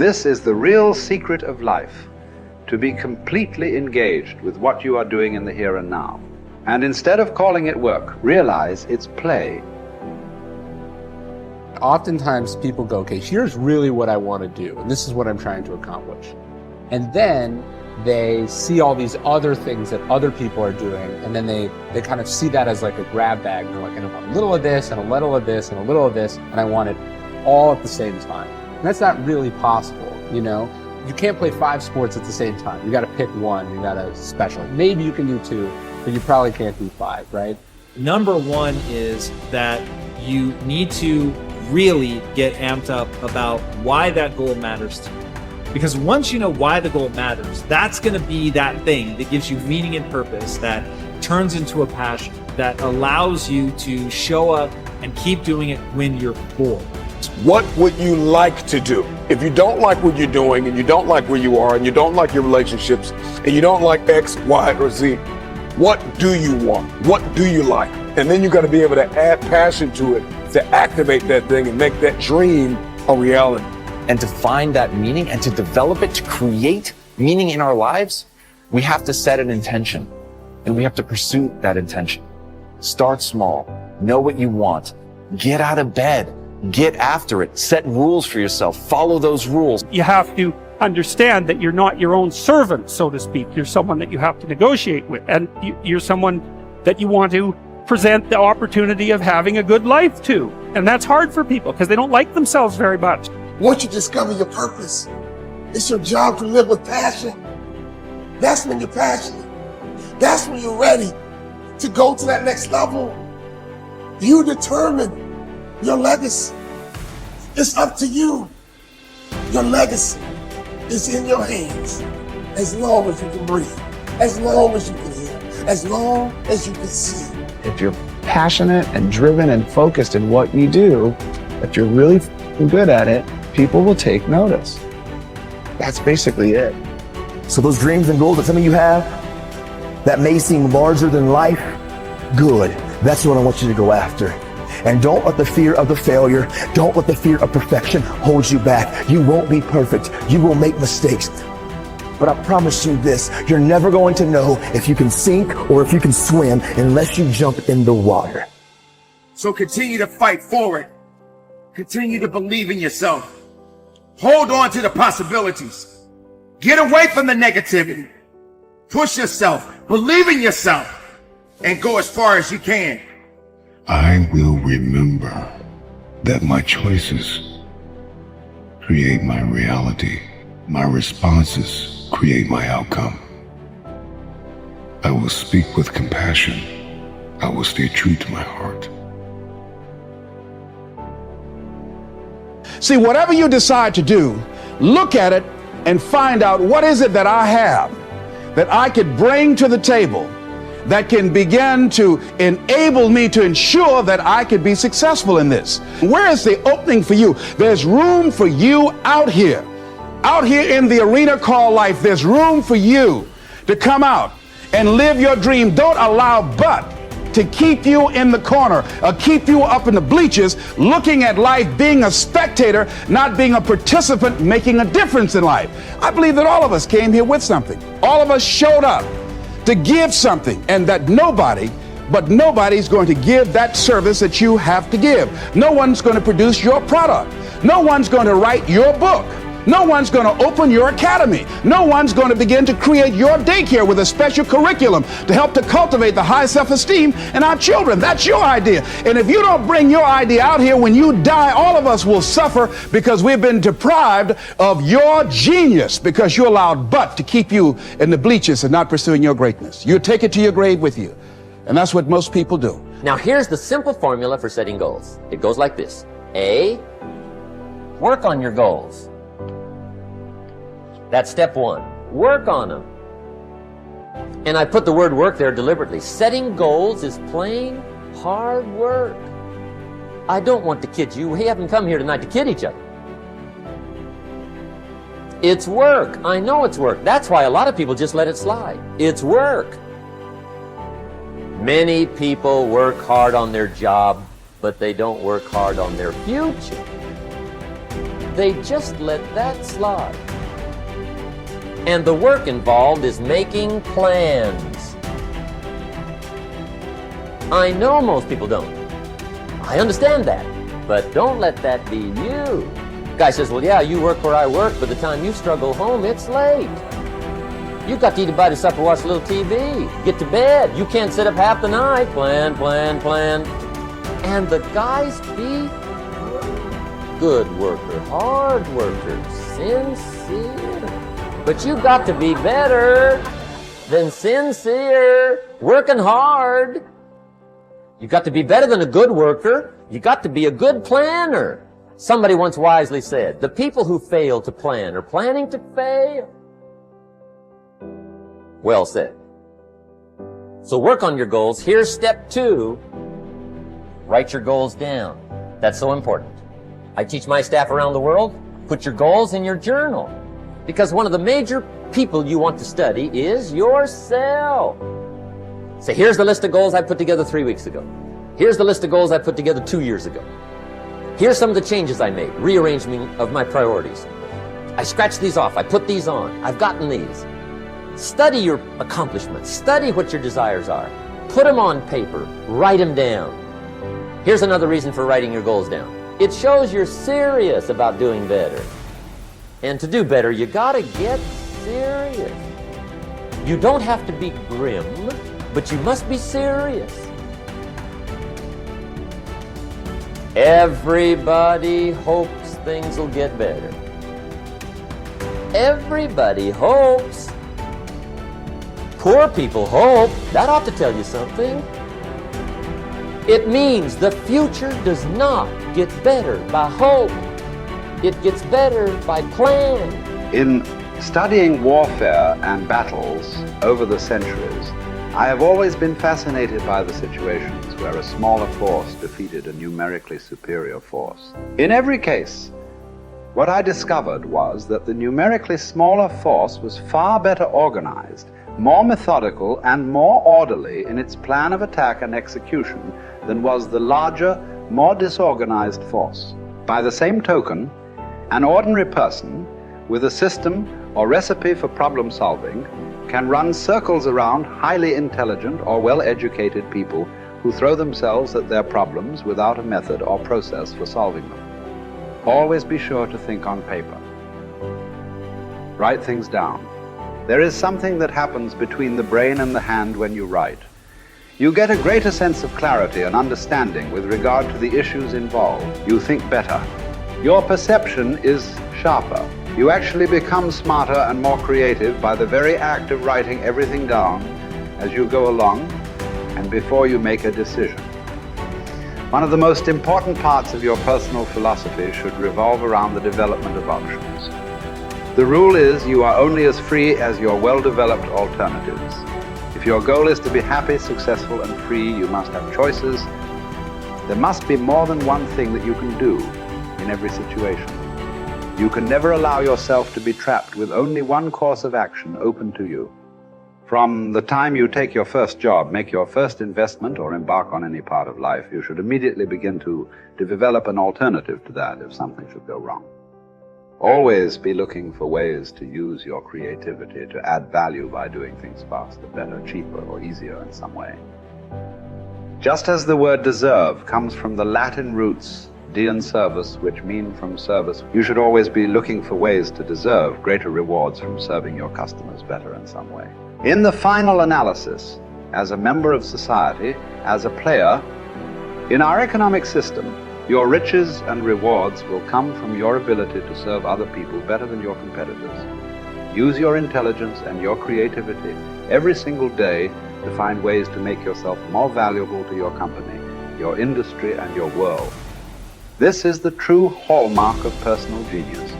This is the real secret of life, to be completely engaged with what you are doing in the here and now. And instead of calling it work, realize it's play. Oftentimes people go, okay, here's really what I want to do, and this is what I'm trying to accomplish. And then they see all these other things that other people are doing, and then they kind of see that as like a grab bag. And they're like, I want a little of this, and a little of this, and a little of this, and I want it all at the same time. And that's not really possible, you know? You can't play 5 sports at the same time. You got to pick one, you got to specialize. Maybe you can do 2, but you probably can't do 5, right? Number one is that you need to really get amped up about why that goal matters to you. Because once you know why the goal matters, that's going to be that thing that gives you meaning and purpose, that turns into a passion, that allows you to show up and keep doing it when you're bored. What would you like to do? If you don't like what you're doing, and you don't like where you are, and you don't like your relationships, and you don't like X, Y, or Z, what do you want? What do you like? And then you got to be able to add passion to it, to activate that thing and make that dream a reality. And to find that meaning and to develop it, to create meaning in our lives, we have to set an intention and we have to pursue that intention. Start small, know what you want, get out of bed, get after it, set rules for yourself, follow those rules. You have to understand that you're not your own servant, so to speak. You're someone that you have to negotiate with, and you're someone that you want to present the opportunity of having a good life to. And that's hard for people because they don't like themselves very much. Once you discover your purpose, it's your job to live with passion. That's when you're passionate. That's when you're ready to go to that next level. You determine your legacy. It's up to you. Your legacy is in your hands. As long as you can breathe, as long as you can hear, as long as you can see. If you're passionate and driven and focused in what you do, if you're really good at it, people will take notice. That's basically it. So those dreams and goals that some of you have that may seem larger than life, good. That's what I want you to go after. And don't let the fear of the failure, don't let the fear of perfection hold you back. You won't be perfect. You will make mistakes. But I promise you this, you're never going to know if you can sink or if you can swim unless you jump in the water. So continue to fight forward. Continue to believe in yourself. Hold on to the possibilities. Get away from the negativity. Push yourself, believe in yourself, and go as far as you can. I will remember that my choices create my reality. My responses create my outcome. I will speak with compassion. I will stay true to my heart. See, whatever you decide to do, look at it and find out what is it that I have that I could bring to the table that can begin to enable me to ensure that I could be successful in this. Where is the opening for you? There's room for you out here in the arena called life. There's room for you to come out and live your dream. Don't allow but to keep you in the corner or keep you up in the bleachers looking at life, being a spectator, not being a participant, making a difference in life. I believe that all of us came here with something. All of us showed up to give something, and that nobody's going to give that service that you have to give. No one's going to produce your product. No one's going to write your book. No one's going to open your academy. No one's going to begin to create your daycare with a special curriculum to help to cultivate the high self-esteem in our children. That's your idea. And if you don't bring your idea out here, when you die, all of us will suffer because we've been deprived of your genius because you allowed but to keep you in the bleachers and not pursuing your greatness. You take it to your grave with you. And that's what most people do. Now here's the simple formula for setting goals. It goes like this. A, work on your goals. That's step 1. Work on them. And I put the word work there deliberately. Setting goals is plain hard work. I don't want to kid you. We haven't come here tonight to kid each other. It's work. I know it's work. That's why a lot of people just let it slide. It's work. Many people work hard on their job, but they don't work hard on their future. They just let that slide. And the work involved is making plans. I know most people don't. I understand that. But don't let that be you. Guy says, well, yeah, you work where I work. By the time you struggle home, it's late. You've got to eat a bite of supper, watch a little TV, get to bed. You can't sit up half the night. Plan, plan, plan. And the guys be good worker, hard worker, sincere. But you've got to be better than sincere, working hard. You've got to be better than a good worker. You've got to be a good planner. Somebody once wisely said, the people who fail to plan are planning to fail. Well said. So work on your goals. Here's step 2. Write your goals down. That's so important. I teach my staff around the world, put your goals in your journal. Because one of the major people you want to study is yourself. So here's the list of goals I put together 3 weeks ago. Here's the list of goals I put together 2 years ago. Here's some of the changes I made, rearrangement of my priorities. I scratched these off, I put these on, I've gotten these. Study your accomplishments, study what your desires are. Put them on paper, write them down. Here's another reason for writing your goals down. It shows you're serious about doing better. And to do better, you gotta get serious. You don't have to be grim, but you must be serious. Everybody hopes things will get better. Everybody hopes. Poor people hope. That ought to tell you something. It means the future does not get better by hope. It gets better by plan. In studying warfare and battles over the centuries, I have always been fascinated by the situations where a smaller force defeated a numerically superior force. In every case, what I discovered was that the numerically smaller force was far better organized, more methodical, and more orderly in its plan of attack and execution than was the larger, more disorganized force. By the same token, an ordinary person with a system or recipe for problem solving can run circles around highly intelligent or well-educated people who throw themselves at their problems without a method or process for solving them. Always be sure to think on paper. Write things down. There is something that happens between the brain and the hand when you write. You get a greater sense of clarity and understanding with regard to the issues involved. You think better. Your perception is sharper. You actually become smarter and more creative by the very act of writing everything down as you go along and before you make a decision. One of the most important parts of your personal philosophy should revolve around the development of options. The rule is you are only as free as your well-developed alternatives. If your goal is to be happy, successful, and free, you must have choices. There must be more than one thing that you can do in every situation. You can never allow yourself to be trapped with only one course of action open to you. From the time you take your first job, make your first investment, or embark on any part of life, you should immediately begin to develop an alternative to that if something should go wrong. Always be looking for ways to use your creativity to add value by doing things faster, better, cheaper, or easier in some way. Just as the word deserve comes from the Latin roots de and servus, which mean from service, you should always be looking for ways to deserve greater rewards from serving your customers better in some way. In the final analysis, as a member of society, as a player, in our economic system, your riches and rewards will come from your ability to serve other people better than your competitors. Use your intelligence and your creativity every single day to find ways to make yourself more valuable to your company, your industry, and your world. This is the true hallmark of personal genius.